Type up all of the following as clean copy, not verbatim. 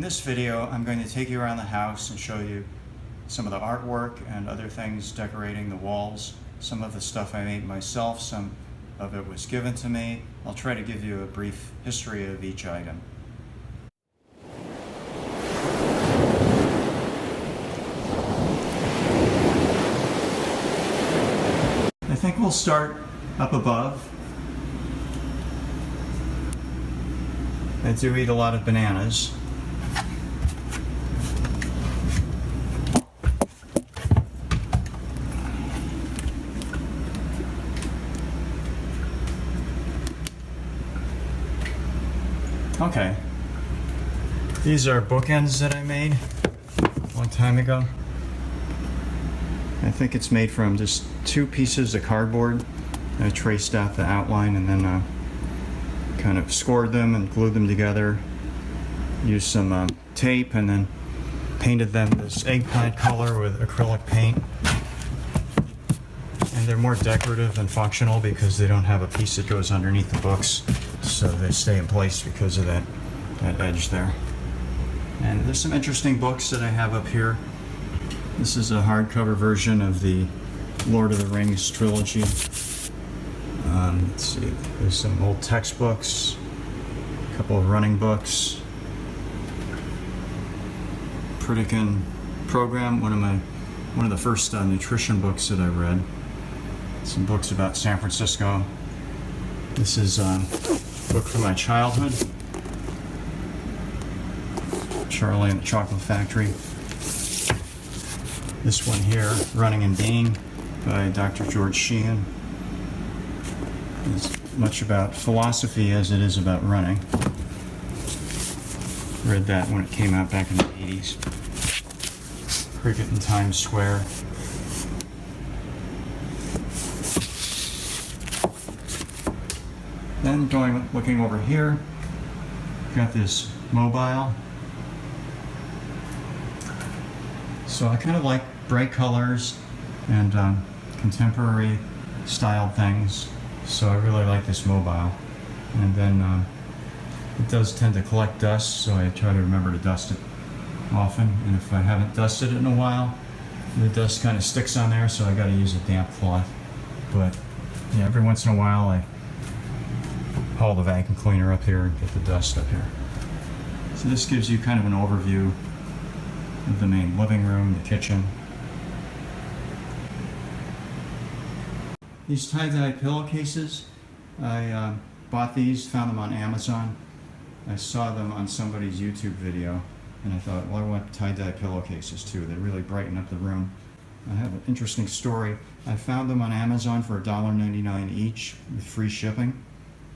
In this video, I'm going to take you around the house and show you some of the artwork and other things decorating the walls. Some of the stuff I made myself, some of it was given to me. I'll try to give you a brief history of each item. I think we'll start up above. I do eat a lot of bananas. Okay, these are bookends that I made a long time ago. I think it's made from just two pieces of cardboard. I traced out the outline and then kind of scored them and glued them together. Used some tape and then painted them this egg plant color with acrylic paint. And they're more decorative than functional because they don't have a piece that goes underneath the books. So they stay in place because of that edge there. And there's some interesting books that I have up here. This is a hardcover version of the Lord of the Rings trilogy. Let's see, there's some old textbooks, a couple of running books. Pritikin Program, one of the first nutrition books that I read. Some books about San Francisco. This is a book from my childhood, Charlie and the Chocolate Factory. This one here, Running and Being, by Dr. George Sheehan. It's much about philosophy as it is about running. Read that when it came out back in the 80s. Cricket in Times Square. Then looking over here, got this mobile. So I kind of like bright colors and contemporary styled things. So I really like this mobile. And then it does tend to collect dust, so I try to remember to dust it often. And if I haven't dusted it in a while, the dust kind of sticks on there, so I got to use a damp cloth. But yeah, every once in a while I haul the vacuum cleaner up here and get the dust up here. So this gives you kind of an overview of the main living room, the kitchen. These tie-dye pillowcases, I bought these, found them on Amazon. I saw them on somebody's YouTube video and I thought, well, I want tie-dye pillowcases too. They really brighten up the room. I have an interesting story. I found them on Amazon for $1.99 each with free shipping.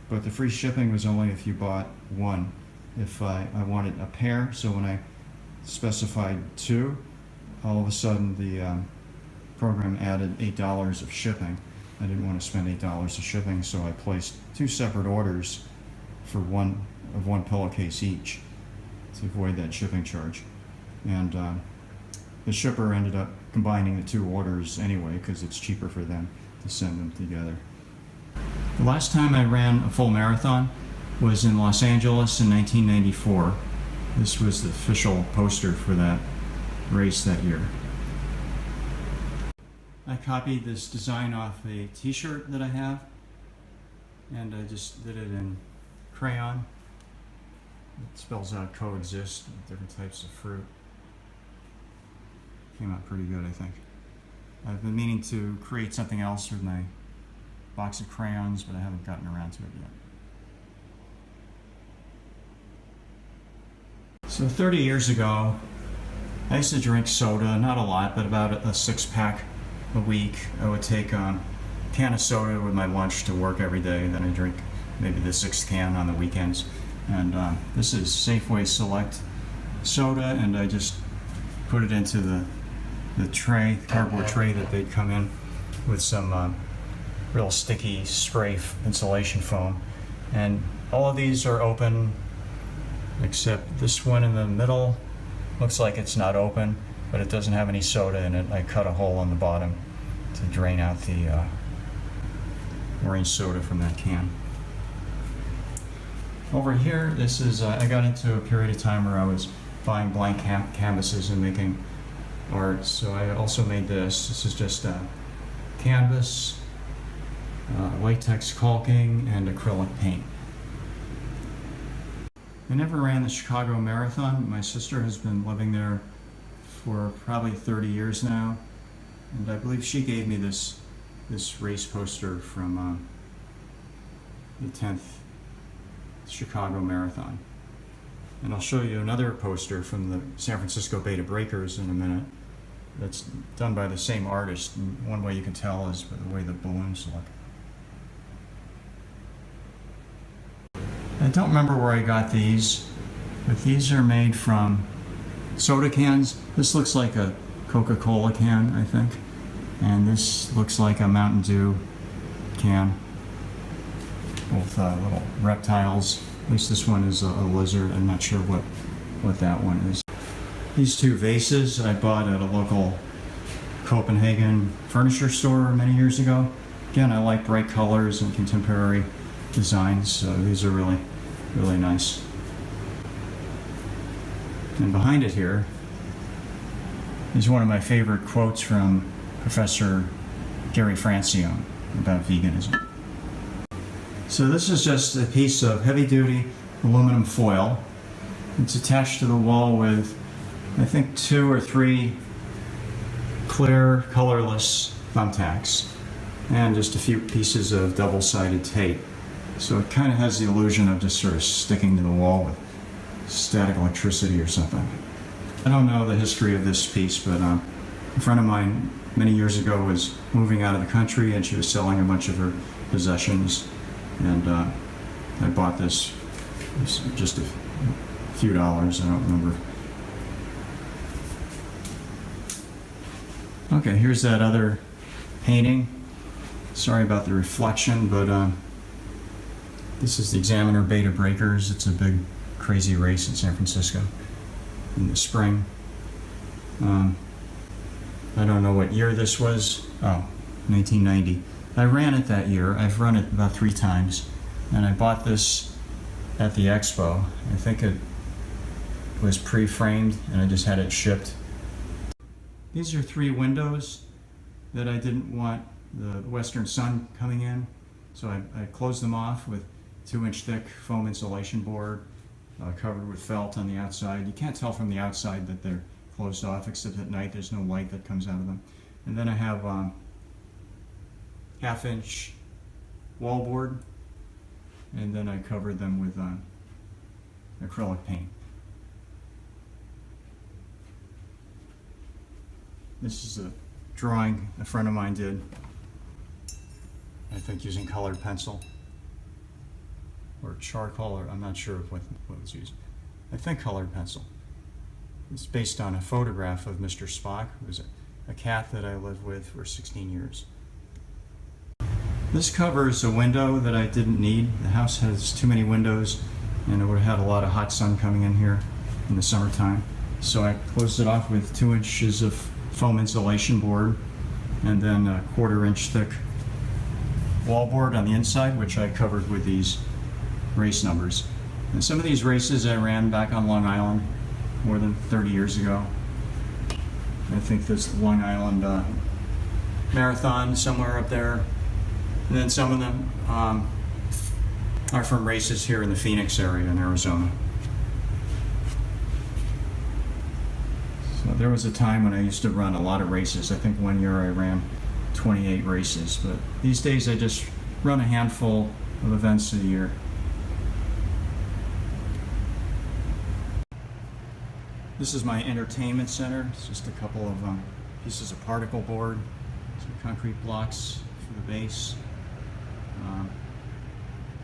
But the free shipping was only if you bought one. If I wanted a pair, so when I specified two, all of a sudden the program added $8 of shipping. I didn't want to spend $8 of shipping, so I placed two separate orders for one pillowcase each to avoid that shipping charge. And the shipper ended up combining the two orders anyway because it's cheaper for them to send them together. The last time I ran a full marathon was in Los Angeles in 1994. This was the official poster for that race that year. I copied this design off a t-shirt that I have, and I just did it in crayon. It spells out coexist with different types of fruit. Came out pretty good, I think. I've been meaning to create something else with my box of crayons, but I haven't gotten around to it yet. So 30 years ago, I used to drink soda, not a lot, but about a 6-pack a week. I would take a can of soda with my lunch to work every day, then I drink maybe the 6th can on the weekends. And this is Safeway Select soda, and I just put it into the tray, cardboard tray that they'd come in with some real sticky spray insulation foam. And all of these are open except this one in the middle. Looks like it's not open, but it doesn't have any soda in it. I cut a hole on the bottom to drain out the orange soda from that can. Over here, this is, I got into a period of time where I was buying blank canvases and making art. So I also made this. This is just canvas, latex caulking, and acrylic paint. I never ran the Chicago Marathon. My sister has been living there for probably 30 years now, and I believe she gave me this race poster from the 10th Chicago Marathon. And I'll show you another poster from the San Francisco Beta Breakers in a minute that's done by the same artist. And one way you can tell is by the way the balloons look. I don't remember where I got these, but these are made from soda cans. This looks like a Coca-Cola can, I think. And this looks like a Mountain Dew can with little reptiles. At least this one is a lizard. I'm not sure what that one is. These two vases I bought at a local Copenhagen furniture store many years ago. Again, I like bright colors and contemporary designs, so these are really, really nice. And behind it here is one of my favorite quotes from Professor Gary Francione about veganism. So this is just a piece of heavy-duty aluminum foil. It's attached to the wall with, I think, 2 or 3 clear, colorless thumbtacks and just a few pieces of double-sided tape. So it kind of has the illusion of just sort of sticking to the wall with static electricity or something. I don't know the history of this piece, but a friend of mine many years ago was moving out of the country and she was selling a bunch of her possessions, and I bought this. It was just a few dollars, I don't remember. Okay, here's that other painting. Sorry about the reflection, but this is the Examiner Beta Breakers. It's a big, crazy race in San Francisco in the spring. I don't know what year this was. Oh, 1990. I ran it that year. I've run it about 3 times. And I bought this at the expo. I think it was pre-framed and I just had it shipped. These are 3 windows that I didn't want the western sun coming in. So I closed them off with 2-inch thick foam insulation board covered with felt on the outside. You can't tell from the outside that they're closed off, except at night there's no light that comes out of them. And then I have 1/2-inch wallboard, and then I covered them with acrylic paint. This is a drawing a friend of mine did, I think using colored pencil or charcoal, or I'm not sure what was used. I think colored pencil. It's based on a photograph of Mr. Spock, who was a cat that I lived with for 16 years. This covers a window that I didn't need. The house has too many windows and it would have had a lot of hot sun coming in here in the summertime. So I closed it off with 2 inches of foam insulation board and then a 1/4-inch thick wallboard on the inside, which I covered with these race numbers. And some of these races I ran back on Long Island more than 30 years ago. I think this Long Island Marathon somewhere up there. And then some of them are from races here in the Phoenix area in Arizona. So there was a time when I used to run a lot of races. I think one year I ran 28 races, but these days I just run a handful of events a year. This is my entertainment center. It's just a couple of pieces of particle board, some concrete blocks for the base, a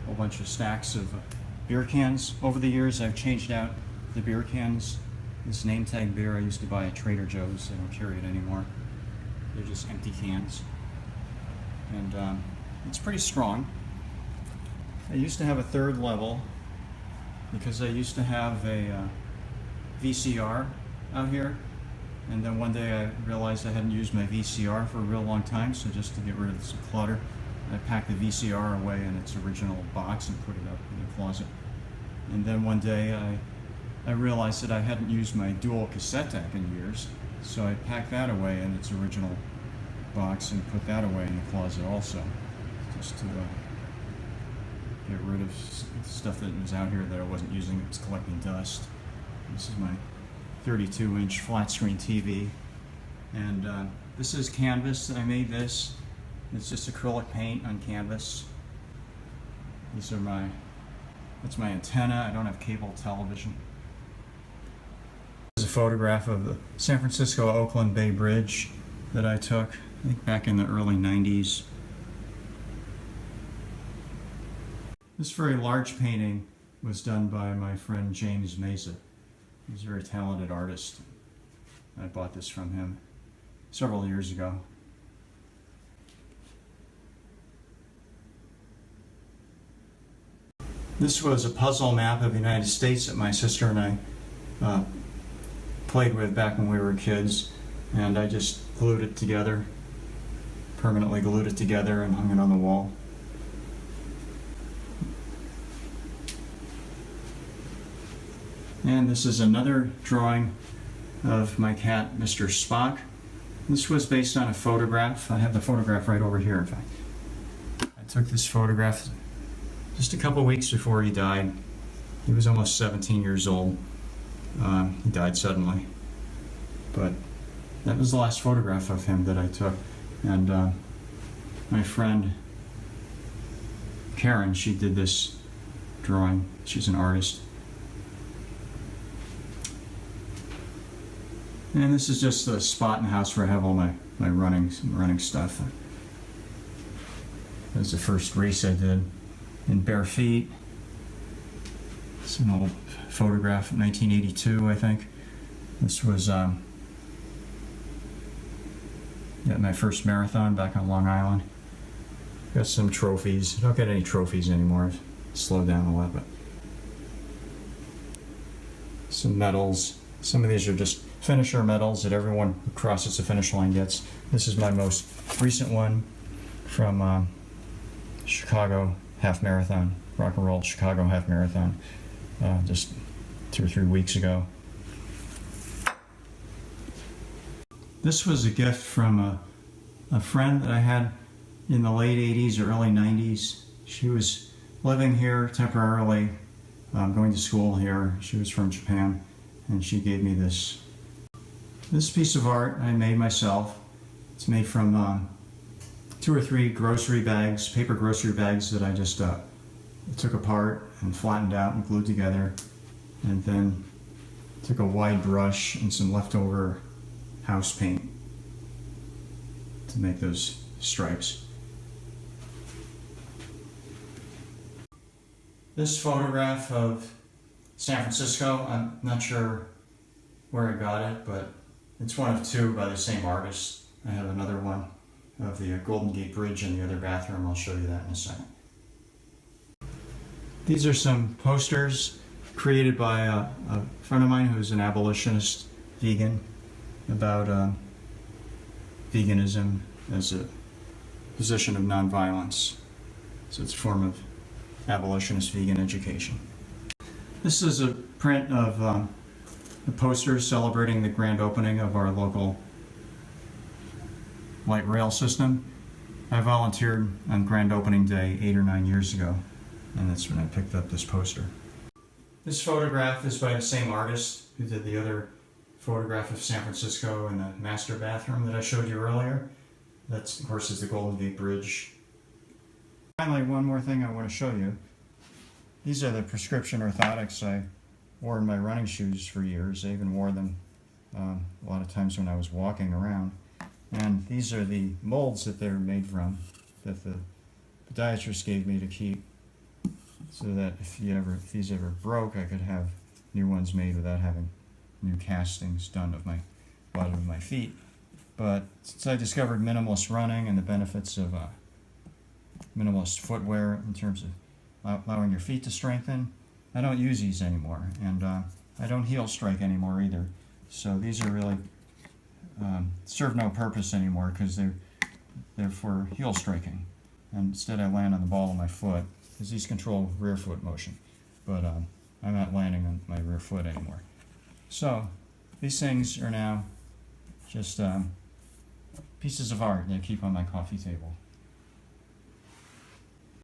whole bunch of stacks of beer cans. Over the years I've changed out the beer cans. This name tag beer I used to buy at Trader Joe's. They don't carry it anymore. They're just empty cans. And it's pretty strong. I used to have a 3rd level because I used to have a VCR out here, and then one day I realized I hadn't used my VCR for a real long time, so just to get rid of some clutter, I packed the VCR away in its original box and put it up in the closet. And then one day I I realized that I hadn't used my dual cassette deck in years, so I packed that away in its original box and put that away in the closet also, just to get rid of stuff that was out here that I wasn't using. It was collecting dust. This is my 32-inch flat screen TV, and this is canvas. I made this. It's just acrylic paint on canvas. These are that's my antenna. I don't have cable television. This is a photograph of the San Francisco-Oakland Bay Bridge that I took, I think back in the early 90s. This very large painting was done by my friend James Mesa. He's a very talented artist. I bought this from him several years ago. This was a puzzle map of the United States that my sister and I played with back when we were kids, and I just glued it together, permanently glued it together and hung it on the wall. And this is another drawing of my cat, Mr. Spock. This was based on a photograph. I have the photograph right over here, in fact. I took this photograph just a couple weeks before he died. He was almost 17 years old. He died suddenly. But that was the last photograph of him that I took. And my friend Karen, she did this drawing. She's an artist. And this is just the spot in the house where I have all my running stuff. That was the first race I did in bare feet. It's an old photograph from 1982, I think. This was my first marathon back on Long Island. Got some trophies. I don't get any trophies anymore. I've slowed down a lot, but some medals. Some of these are just finisher medals that everyone who crosses the finish line gets. This is my most recent one from Chicago Half Marathon, Rock and Roll Chicago Half Marathon, just 2 or 3 weeks ago. This was a gift from a friend that I had in the late 80s or early 90s. She was living here temporarily, going to school here. She was from Japan, and she gave me this piece of art I made myself. It's made from 2 or 3 grocery bags, paper grocery bags that I just took apart and flattened out and glued together, and then took a wide brush and some leftover house paint to make those stripes. This photograph of San Francisco, I'm not sure where I got it, but it's one of 2 by the same artist. I have another one of the Golden Gate Bridge in the other bathroom. I'll show you that in a second. These are some posters created by a friend of mine who's an abolitionist vegan about veganism as a position of nonviolence. So it's a form of abolitionist vegan education. This is a print of the posters celebrating the grand opening of our local light rail system. I volunteered on grand opening day 8 or 9 years ago, and that's when I picked up this poster. This photograph is by the same artist who did the other photograph of San Francisco in the master bathroom that I showed you earlier. That, of course, is the Golden Gate Bridge. Finally, one more thing I want to show you. These are the prescription orthotics I wore in my running shoes for years. I even wore them a lot of times when I was walking around. And these are the molds that they're made from, that the podiatrist gave me to keep, so that if these ever broke, I could have new ones made without having new castings done of my bottom of my feet. But since I discovered minimalist running and the benefits of minimalist footwear in terms of allowing your feet to strengthen, I don't use these anymore, and I don't heel strike anymore either. So these are really serve no purpose anymore because they're for heel striking, and instead I land on the ball of my foot because these control rear foot motion. But I'm not landing on my rear foot anymore. So these things are now just pieces of art that I keep on my coffee table.